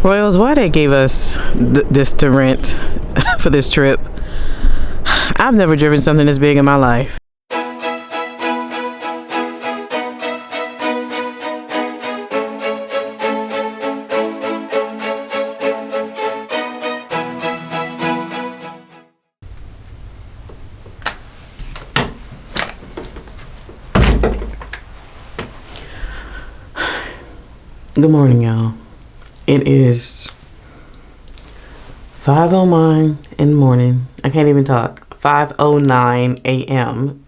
Royals, why they gave us this to rent for this trip? I've never driven something this big in my life. Good morning, y'all. It is 5:09 in the morning. I can't even talk. 5:09 a.m.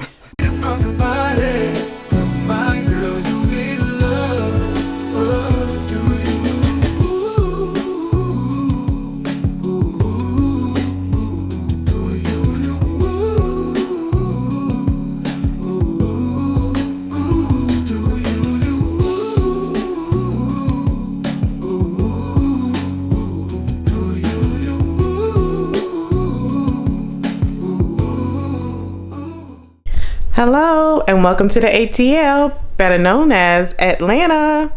Hello and welcome to the ATL, better known as Atlanta.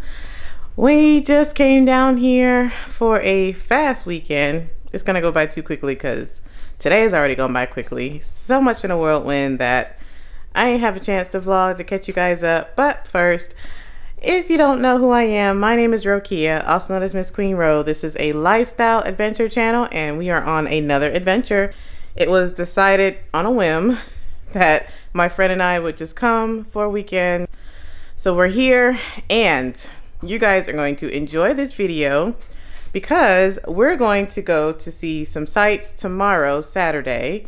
We just came down here for a fast weekend. It's gonna go by too quickly because today has already gone by quickly. So much in a whirlwind that I ain't have a chance to vlog to catch you guys up. But first, if you don't know who I am, my name is Rokia, also known as MsQueenRo. This is a lifestyle adventure channel and we are on another adventure. It was decided on a whim that my friend and I would just come for a weekend. So we're here and you guys are going to enjoy this video because we're going to go to see some sights tomorrow, Saturday.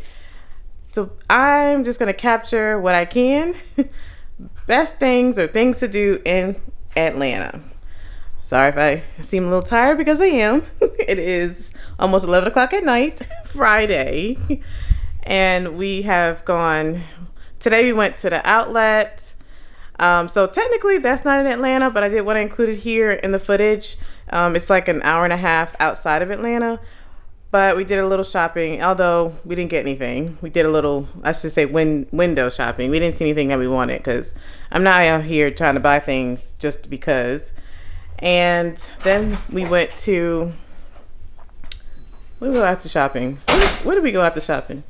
So I'm just going to capture what I can. Best things or things to do in Atlanta. Sorry if I seem a little tired because I am. It is almost 11 o'clock at night, Friday. And we have gone, today we went to the outlet. So technically that's not in Atlanta, but I did want to include it here in the footage. It's like an hour and a half outside of Atlanta, but we did a little shopping, although we didn't get anything. We did a little, I should say window shopping. We didn't see anything that we wanted because I'm not out here trying to buy things just because. And then we went to, where did we go after shopping? Where did we go after shopping?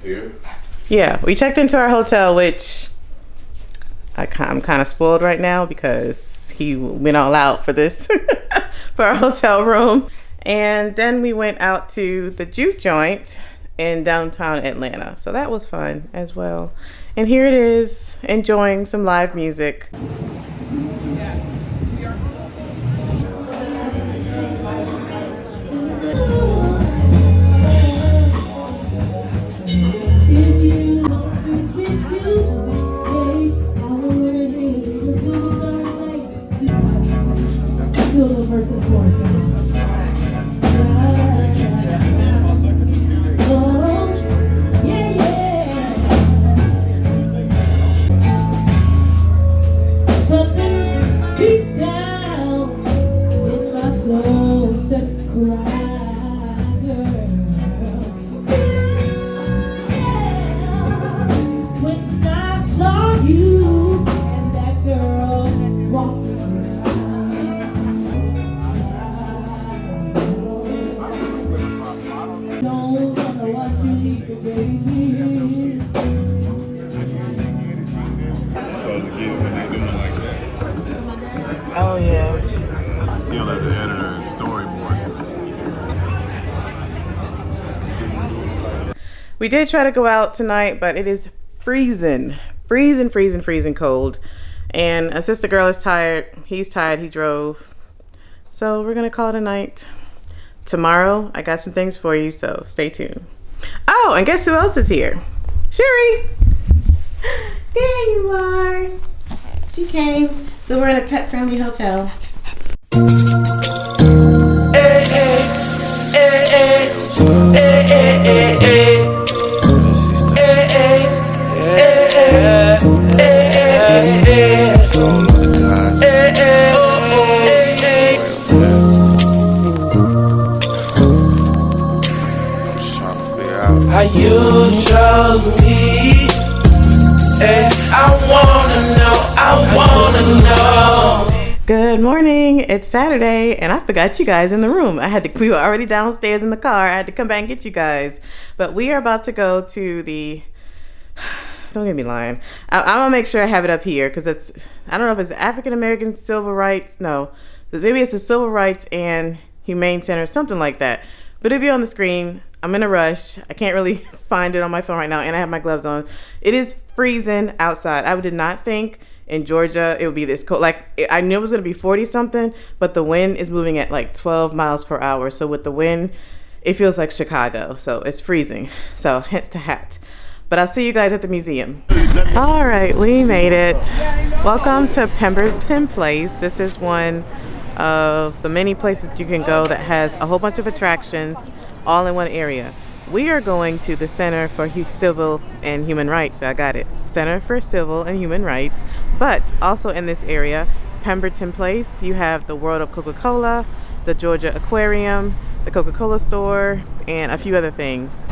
Here? Yeah, we checked into our hotel, which I'm kind of spoiled right now because he went all out for this, for our hotel room. And then we went out to the Juke Joint in downtown Atlanta. So that was fun as well. And here it is, enjoying some live music. Oh yeah. You'll have to edit a storyboard. We did try to go out tonight, but it is freezing cold. And a sister girl is tired. He's tired, he drove. So we're gonna call it a night. Tomorrow, I got some things for you, so stay tuned. Oh, and guess who else is here? Sherry! There you are. She came. So we're in a pet-friendly hotel. Hey, hey, hey, hey, hey, hey, hey. How you chose me, and I wanna know. Good morning. It's Saturday and I forgot you guys in the room. We were already downstairs in the car. I had to come back and get you guys. But we are about to go to the, don't get me lying. I'm gonna make sure I have it up here because I don't know if it's the African American Civil Rights. No, maybe it's the Civil Rights and Humane Center, something like that. But it'll be on the screen. I'm in a rush. I can't really find it on my phone right now and I have my gloves on. It is freezing outside. I did not think in Georgia it would be this cold. Like, I knew it was going to be 40 something, but the wind is moving at like 12 miles per hour. So with the wind, it feels like Chicago. So it's freezing. So hence the hat. But I'll see you guys at the museum. All right, we made it. Welcome to Pemberton Place. This is one of the many places you can go that has a whole bunch of attractions all in one area. We are going to the Center for Civil and Human Rights. I got it. Center for Civil and Human Rights. But also in this area, Pemberton Place, you have the World of Coca-Cola, the Georgia Aquarium, the Coca-Cola store, and a few other things.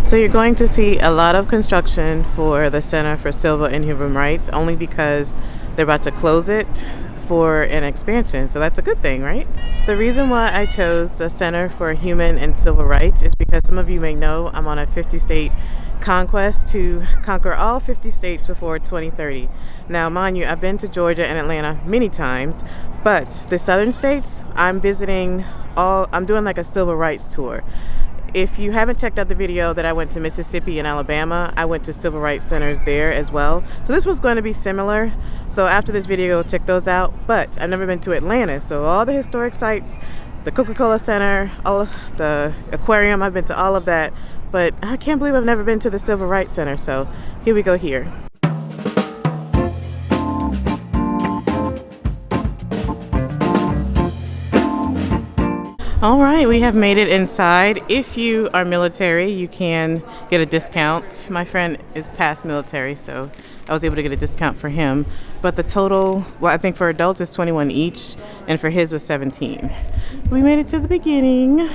So you're going to see a lot of construction for the Center for Civil and Human Rights, only because they're about to close it for an expansion. So that's a good thing, right? The reason why I chose the Center for Human and Civil Rights is because some of you may know I'm on a 50-state conquest to conquer all 50 states before 2030. Now, mind you, I've been to Georgia and Atlanta many times, but the southern states, I'm doing like a civil rights tour. If you haven't checked out the video that I went to Mississippi and Alabama, I went to civil rights centers there as well. So this was going to be similar. So after this video, check those out. But I've never been to Atlanta. So all the historic sites, the Coca-Cola Center, all of the aquarium, I've been to all of that. But I can't believe I've never been to the Civil Rights Center. So here we go here. All right, we have made it inside. If you are military, you can get a discount. My friend is past military, so I was able to get a discount for him. But the total, well, I think for adults is 21 each, and for his was 17. We made it to the beginning.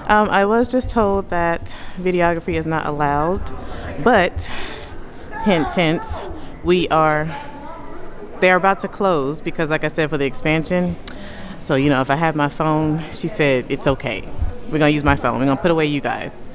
I was just told that videography is not allowed, but hint, they're about to close because, like I said, for the expansion. So, you know, if I have my phone, she said it's okay. We're gonna use my phone. We're gonna put away you guys.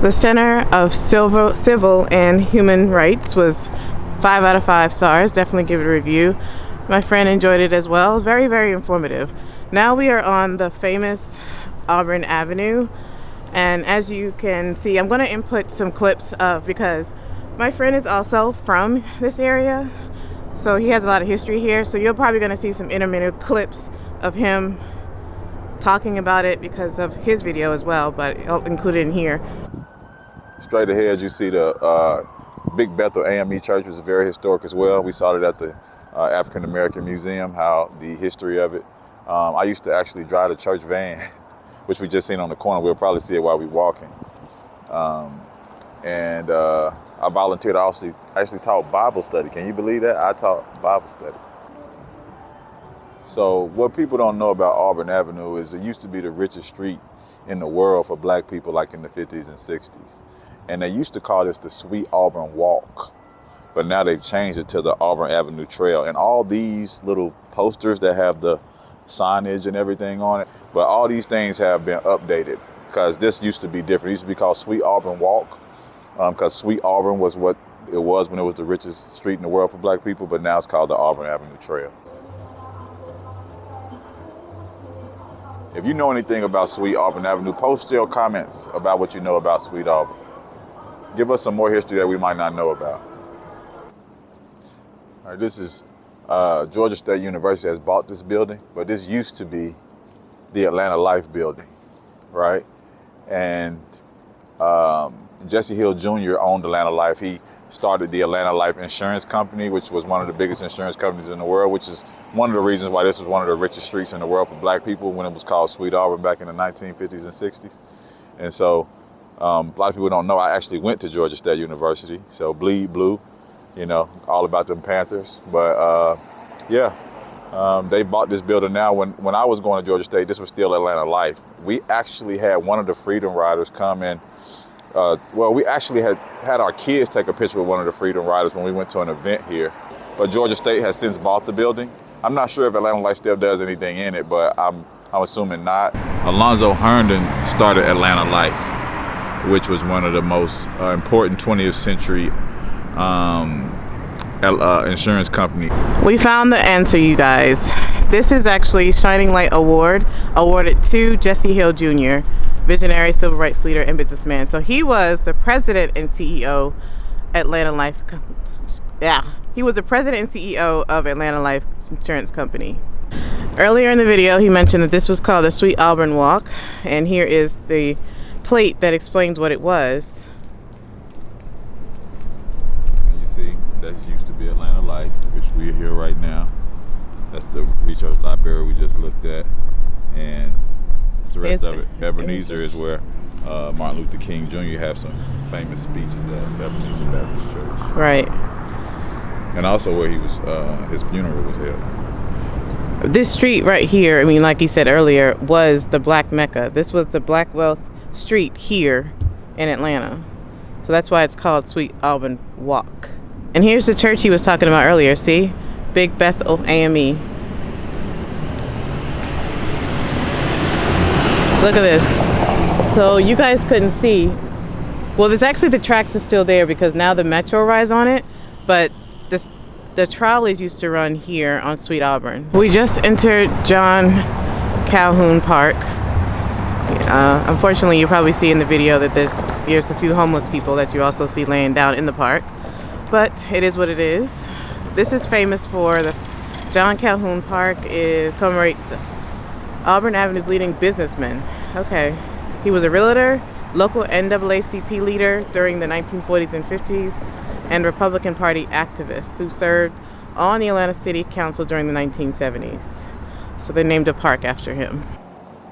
The Center of Civil and Human Rights was 5 out of 5 stars. Definitely give it a review. My friend enjoyed it as well. Very, very informative. Now we are on the famous Auburn Avenue. And as you can see, I'm going to input some clips of, because my friend is also from this area. So he has a lot of history here. So you're probably going to see some intermittent clips of him talking about it because of his video as well, but I'll include it in here. Straight ahead, you see the Big Bethel AME Church, which is very historic as well. We saw it at the African American Museum, how the history of it. I used to actually drive the church van, which we just seen on the corner. We'll probably see it while we're walking. I volunteered. I actually taught Bible study. Can you believe that? I taught Bible study. So what people don't know about Auburn Avenue is it used to be the richest street in the world for black people, like in the 50s and 60s. And they used to call this the Sweet Auburn Walk, but now they've changed it to the Auburn Avenue Trail. And all these little posters that have the signage and everything on it, but all these things have been updated because this used to be different. It used to be called Sweet Auburn Walk because Sweet Auburn was what it was when it was the richest street in the world for black people, but now it's called the Auburn Avenue Trail. If you know anything about Sweet Auburn Avenue, post your comments about what you know about Sweet Auburn. Give us some more history that we might not know about. All right, this is Georgia State University has bought this building, but this used to be the Atlanta Life building, right? And Jesse Hill Jr. owned Atlanta Life. He started the Atlanta Life Insurance Company, which was one of the biggest insurance companies in the world, which is one of the reasons why this was one of the richest streets in the world for black people when it was called Sweet Auburn back in the 1950s and 60s. And so a lot of people don't know I actually went to Georgia State University, so bleed blue, you know, all about them Panthers. But they bought this building now. When I was going to Georgia State, this was still Atlanta Life. We actually had one of the Freedom Riders come in. We actually had our kids take a picture with one of the Freedom Riders when we went to an event here. But Georgia State has since bought the building. I'm not sure if Atlanta Life still does anything in it, but I'm assuming not. Alonzo Herndon started Atlanta Life, which was one of the most important 20th century insurance company. We found the answer, you guys. This is actually Shining Light Award, awarded to Jesse Hill Jr., visionary civil rights leader and businessman. So he was the president and CEO Atlanta Life. He was the president and CEO of Atlanta Life Insurance Company. Earlier in the video, he mentioned that this was called the Sweet Auburn Walk, and here is the plate that explains what it was. And you see, that used to be Atlanta Life, which we're here right now. That's the research library we just looked at, and the rest of it. Ebenezer is where Martin Luther King Jr. had some famous speeches at Ebenezer Baptist Church. Right. And also where he was, his funeral was held. This street right here, I mean, like he said earlier, was the Black Mecca. This was the Black Wealth Street here in Atlanta. So that's why it's called Sweet Auburn Walk. And here's the church he was talking about earlier, see? Big Bethel AME. Look at this. So you guys couldn't see. Well, there's actually, the tracks are still there because now the Metro rides on it, but the trolleys used to run here on Sweet Auburn. We just entered John Calhoun Park. Unfortunately, you probably see in the video that there's a few homeless people that you also see laying down in the park, but it is what it is. This is famous for the John Calhoun Park. It commemorates Auburn Avenue's leading businessman. Okay, he was a realtor, local NAACP leader during the 1940s and 50s, and Republican Party activist who served on the Atlanta City Council during the 1970s. So they named a park after him.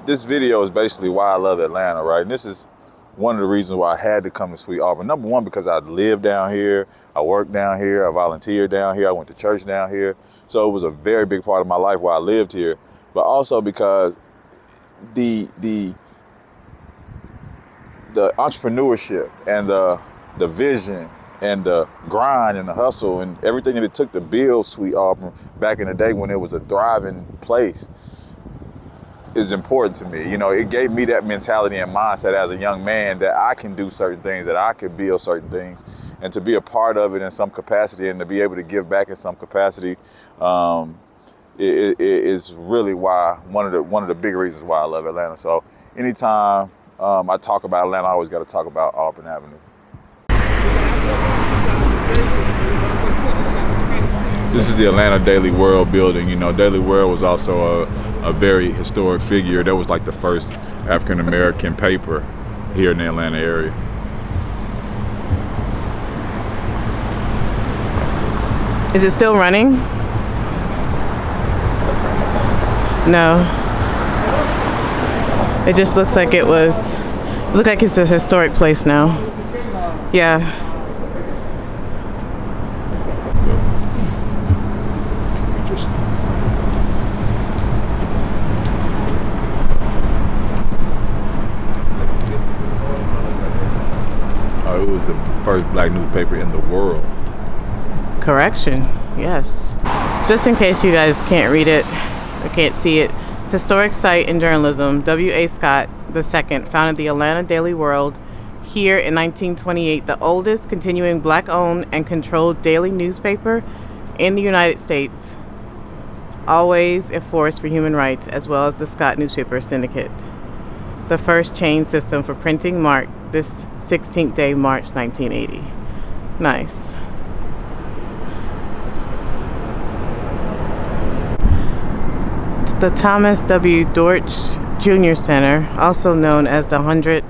This video is basically why I love Atlanta, right? And this is one of the reasons why I had to come to Sweet Auburn. Number one, because I live down here, I work down here, I volunteered down here, I went to church down here. So it was a very big part of my life why I lived here. But also because the entrepreneurship and the vision and the grind and the hustle and everything that it took to build Sweet Auburn back in the day when it was a thriving place, is important to me. You know, it gave me that mentality and mindset as a young man that I can do certain things, that I can build certain things, and to be a part of it in some capacity and to be able to give back in some capacity it is really why one of the big reasons why I love Atlanta. So anytime I talk about Atlanta, I always got to talk about Auburn Avenue. This is the Atlanta Daily World building. You know, Daily World was also a very historic figure. That was like the first African-American paper here in the Atlanta area. Is it still running? No. It just looks like it looked like it's a historic place now. Yeah. It was the first black newspaper in the world. Correction, yes. Just in case you guys can't read it or can't see it, historic site in journalism, W.A. Scott II founded the Atlanta Daily World here in 1928, the oldest continuing black-owned and controlled daily newspaper in the United States, always a force for human rights, as well as the Scott Newspaper Syndicate. The first chain system for printing marked this 16th day, March 1980. Nice. It's the Thomas W. Dortch Jr. Center, also known as the 100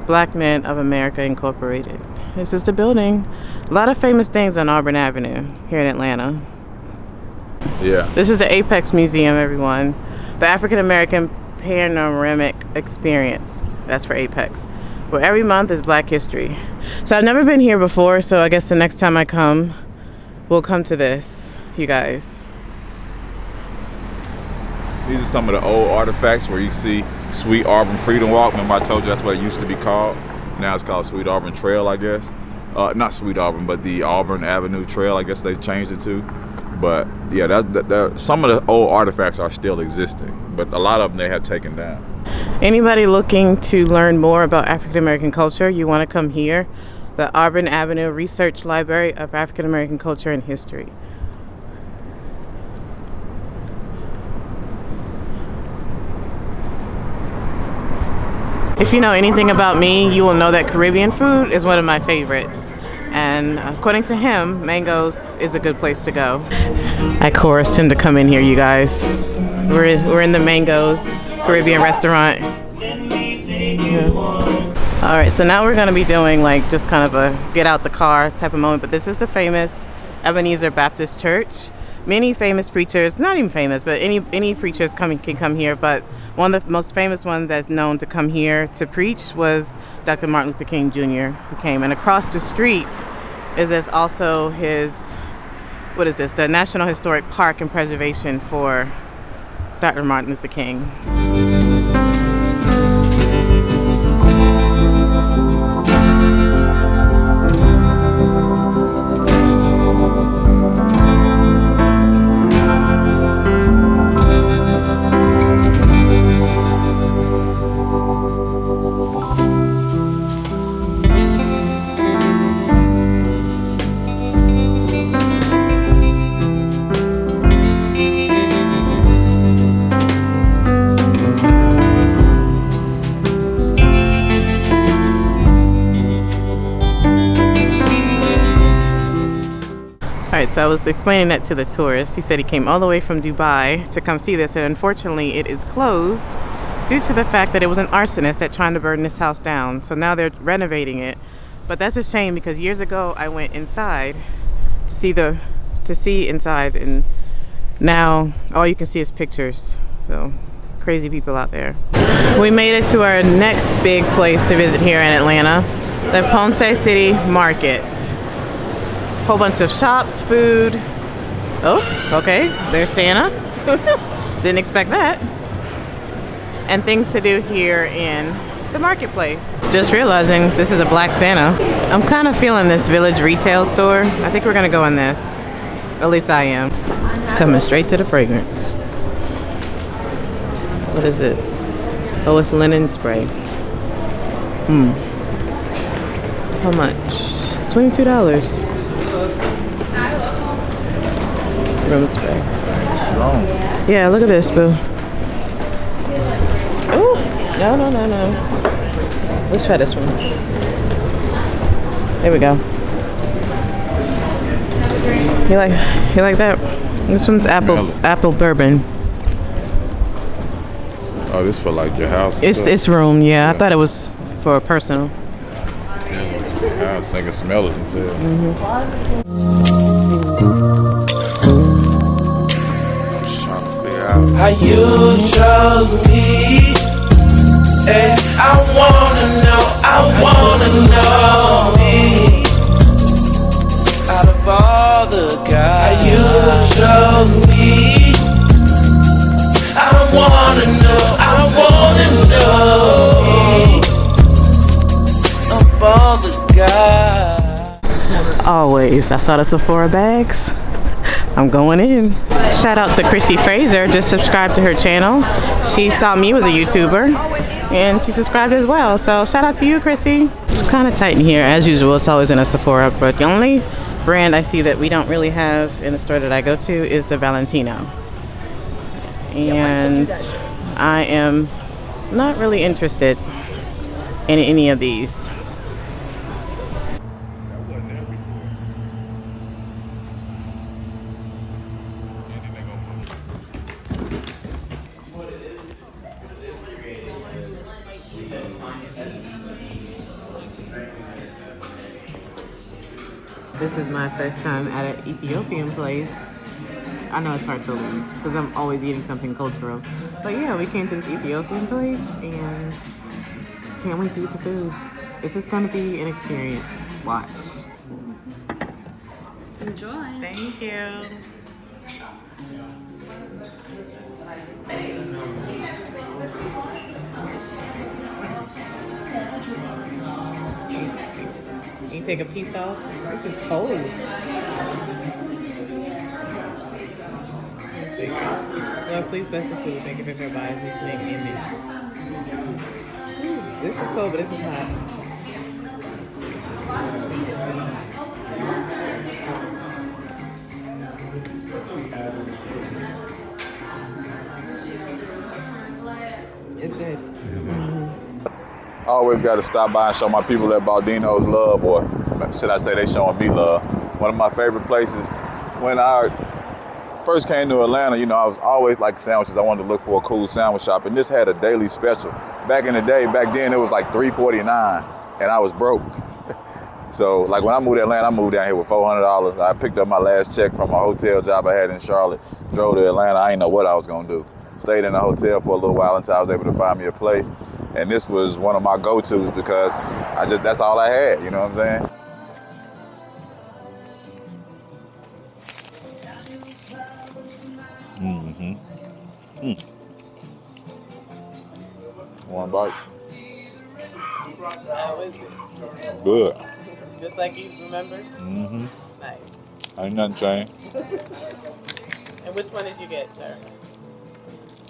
Black Men of America Incorporated. This is the building. A lot of famous things on Auburn Avenue here in Atlanta. Yeah. This is the Apex Museum, everyone. The African American Panoramic Experience. That's for Apex. Where every month is Black History. So I've never been here before, so I guess the next time I come, we'll come to this, you guys. These are some of the old artifacts where you see Sweet Auburn Freedom Walk. Remember I told you that's what it used to be called? Now it's called Sweet Auburn Trail, I guess. Not Sweet Auburn, but the Auburn Avenue Trail, I guess they changed it to. But yeah, some of the old artifacts are still existing, but a lot of them they have taken down. Anybody looking to learn more about African American culture, you want to come here, the Auburn Avenue Research Library of African American Culture and History. If you know anything about me, you will know that Caribbean food is one of my favorites. And according to him, Mango's is a good place to go. I coerced him to come in here, you guys. We're in the Mango's Caribbean restaurant. Yeah. All right, so now we're gonna be doing like just kind of a get out the car type of moment, but this is the famous Ebenezer Baptist Church. Many famous preachers, not even famous, but any preachers can come here, but one of the most famous ones that's known to come here to preach was Dr. Martin Luther King Jr. who came. And across the street is also his, what is this? The National Historic Park and Preservation for Dr. Martin Luther King. So I was explaining that to the tourist. He said he came all the way from Dubai to come see this, and unfortunately it is closed due to the fact that it was an arsonist that tried to burn this house down. So now they're renovating it, but that's a shame because years ago I went inside to see inside, and now all you can see is pictures. So crazy people out there. We made it to our next big place to visit here in Atlanta, the Ponce City Market. Whole bunch of shops, food. Oh, okay, there's Santa. Didn't expect that. And things to do here in the marketplace. Just realizing this is a black Santa. I'm kind of feeling this village retail store. I think we're gonna go in this. At least I am. Coming straight to the fragrance. What is this? Oh, it's linen spray. How much? $22. Room spray. Strong. Yeah, look at this, boo. Oh, no. Let's try this one. There we go. You like that? This one's apple bourbon. Oh, this for like your house? It's room, yeah. I thought it was for personal. Your house, they can smell it and tell. How you chose me, and I wanna know me. Out of all the guys, how you chose me, I wanna know me. Of all the guys. Always. I saw the Sephora bags. I'm going in. Shout out to Chrissy Fraser. Just subscribed to her channels. She saw me as a YouTuber and she subscribed as well. So shout out to you, Chrissy. It's kind of tight in here as usual. It's always in a Sephora, but the only brand I see that we don't really have in the store that I go to is the Valentino. And I am not really interested in any of these. This is my first time at an Ethiopian place. I know it's hard to believe because I'm always eating something cultural. But yeah, we came to this Ethiopian place and can't wait to eat the food. This is going to be an experience. Watch. Enjoy. Thank you. You take a piece off. This is cold. Let me see, guys. Well, please bless the food. Thank you for your advice. This thing in it. This is cold, but this is hot. It's good. I always got to stop by and show my people at Baldino's love, or should I say they showing me love. One of my favorite places. When I first came to Atlanta, you know, I was always like sandwiches. I wanted to look for a cool sandwich shop, and this had a daily special. Back in the day, back then it was like $3.49, and I was broke. So like when I moved to Atlanta, I moved down here with $400. I picked up my last check from a hotel job I had in Charlotte, drove to Atlanta. I didn't know what I was gonna do. Stayed in a hotel for a little while until I was able to find me a place. And this was one of my go-tos because that's all I had, you know what I'm saying? One bite. How is it? Good. Just like you remembered? Nice. Ain't nothing changed. And which one did you get, sir?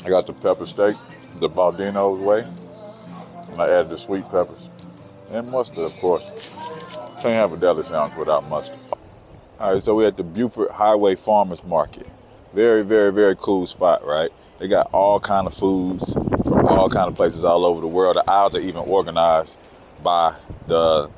I got the pepper steak, the Baldino's way. And I added the sweet peppers. And mustard, of course. Can't have a deli sandwich without mustard. All right, so we're at the Buford Highway Farmers Market. Very, very, very cool spot, right? They got all kind of foods from all kind of places all over the world. The aisles are even organized by the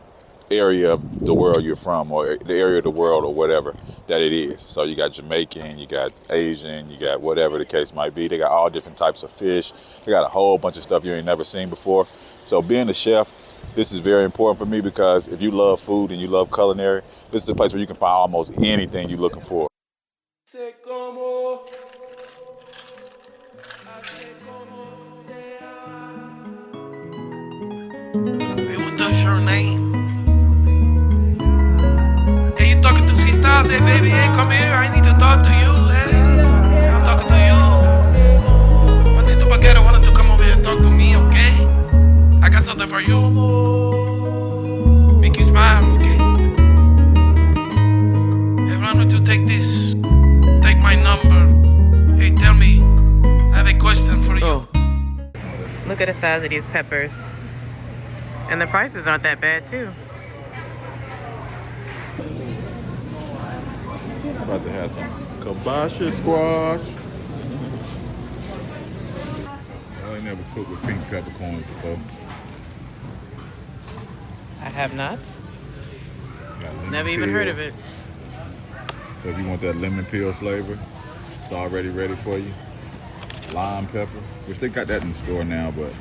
area of the world you're from, or the area of the world, or whatever that it is. So you got Jamaican, you got Asian, you got whatever the case might be. They got all different types of fish. They got a whole bunch of stuff you ain't never seen before. So being a chef, this is very important for me because if you love food and you love culinary, this is a place where you can find almost anything you're looking for. Hey, what's your name? Hey, you talking to sisters? Hey, baby, hey, come here. I need to talk to you. Hey, I'm talking to you. Maldito paquero wanted to come over here and talk to me, okay? I got something for you. Make you smile, okay? Hey, run with you, take this. Take my number. Hey, tell me. I have a question for you. Look Look at the size of these peppers. And the prices aren't that bad too. I'm about to have some kibosh squash. I ain't never cooked with pink peppercorns before. I have not. Got Never lemon even heard peel. of it. So if you want that lemon peel flavor, it's already ready for you. Lime pepper, which they got that in the store now, but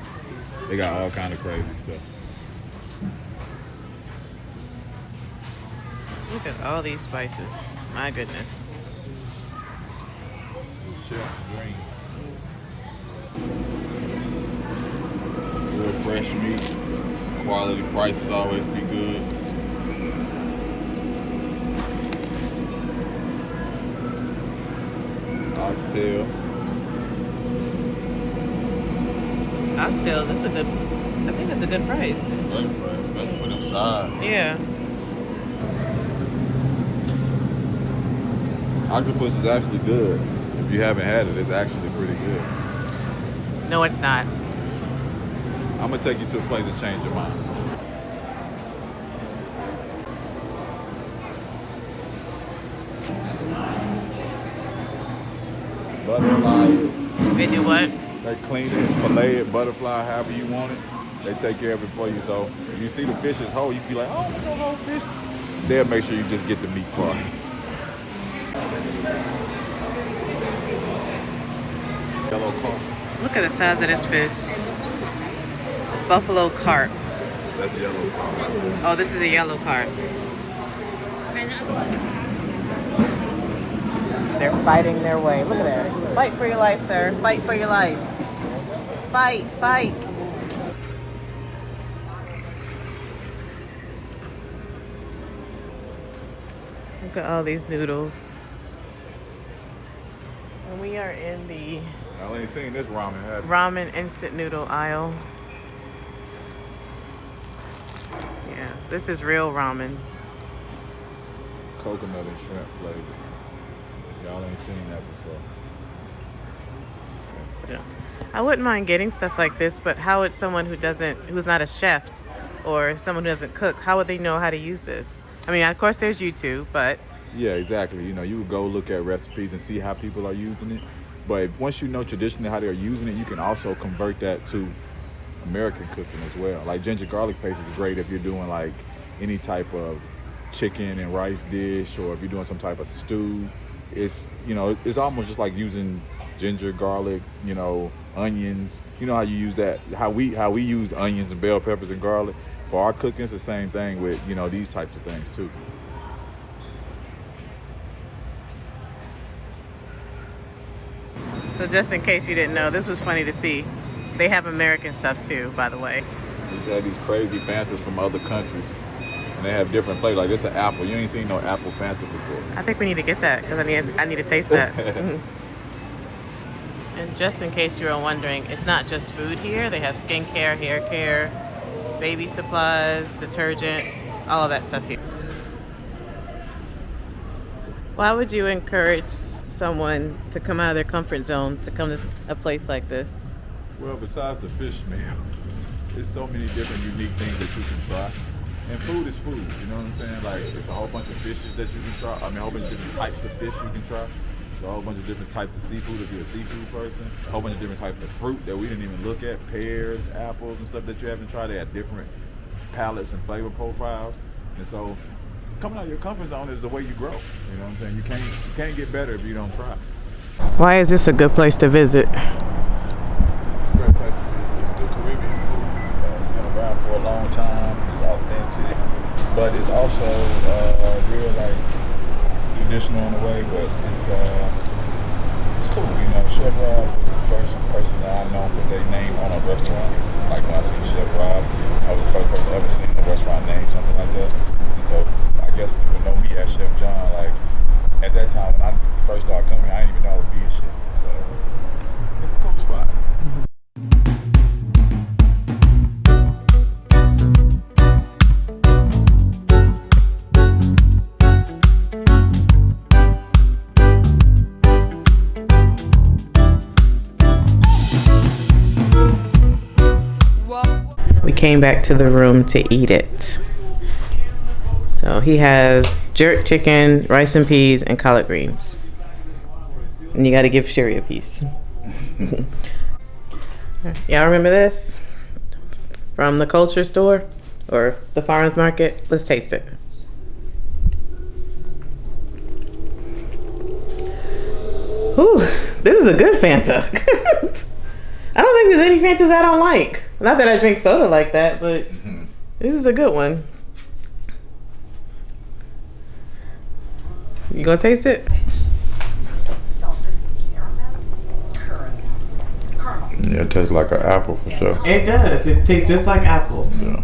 they got all kind of crazy stuff. Look at all these spices. My goodness. Chef's dream. Good fresh meat. Quality prices always be good. Oxtail. Oxtails, that's a good, I think that's a good price. Great price, especially for them sides. Yeah. Octopus is actually good. If you haven't had it, it's actually pretty good. No, it's not. I'm gonna take you to a place to change your mind. Butterfly. They do what? They clean it, fillet it, butterfly, however you want it. They take care of it for you. So if you see the fish is whole, you be like, oh, there's no whole fish. They'll make sure you just get the meat part. Yellow carp. Look at the size of this fish. Buffalo carp. That's yellow carp. Oh, this is a yellow carp. They're fighting their way. Look at that. Fight for your life, sir. Fight for your life. Fight, fight. Look at all these noodles. And we are in the I ain't seen this ramen, have you? ramen instant noodle aisle. Yeah, this is real ramen. Coconut and shrimp flavor. Y'all ain't seen that before. Yeah. I wouldn't mind getting stuff like this, but how would someone who's not a chef or someone who doesn't cook, how would they know how to use this? I mean, of course there's YouTube, but Yeah, exactly. You know, you would go look at recipes and see how people are using it. But once you know traditionally how they're using it, you can also convert that to American cooking as well. Like ginger garlic paste is great if you're doing like any type of chicken and rice dish, or if you're doing some type of stew. It's, you know, it's almost just like using ginger, garlic, you know, onions. You know how you use that, how we use onions and bell peppers and garlic. For our cooking, it's the same thing with, you know, these types of things too. so just in case you didn't know, this was funny to see. They have American stuff too, by the way. We have these crazy Fantas from other countries, and they have different flavors. Like this, an apple. You ain't seen no apple Fanta before. I think we need to get that because I need to taste that. And just in case you were wondering, it's not just food here. They have skincare, hair care, baby supplies, detergent, all of that stuff here. Why would you encourage someone to come out of their comfort zone to come to a place like this? Well, besides the fish meal, there's so many different unique things that you can try. And food is food, you know what I'm saying? Like, it's a whole bunch of fishes that you can try. I mean, a whole bunch of different types of fish you can try. There's a whole bunch of different types of seafood if you're a seafood person. A whole bunch of different types of fruit that we didn't even look at. Pears, apples, and stuff that you haven't tried. They have different palates and flavor profiles. And so, coming out of your comfort zone is the way you grow. You know what I'm saying? You can't get better if you don't try. Why is this a good place to visit? Great place to visit. It's still Caribbean food. It's been around for a long time. It's authentic, but it's also real like traditional in a way. But it's cool. You know, Chef Rob was the first person that I know put their name on a restaurant. Like when I seen Chef Rob, I was the first person ever seen a restaurant name something like that. And so I guess people know me as Chef John. Like at that time when I first started coming, I didn't even know I would be a chef. So it's a cool spot. came back to the room to eat it. So he has jerk chicken, rice and peas, and collard greens. And you got to give Sherry a piece. Y'all remember this? From the culture store or the farmers market? Let's taste it. Ooh, this is a good Fanta. I don't think there's any Fantas I don't like. Not that I drink soda like that, but this is a good one. You gonna taste it? Yeah, it tastes like an apple for sure. It does. It tastes just like apple. Yeah.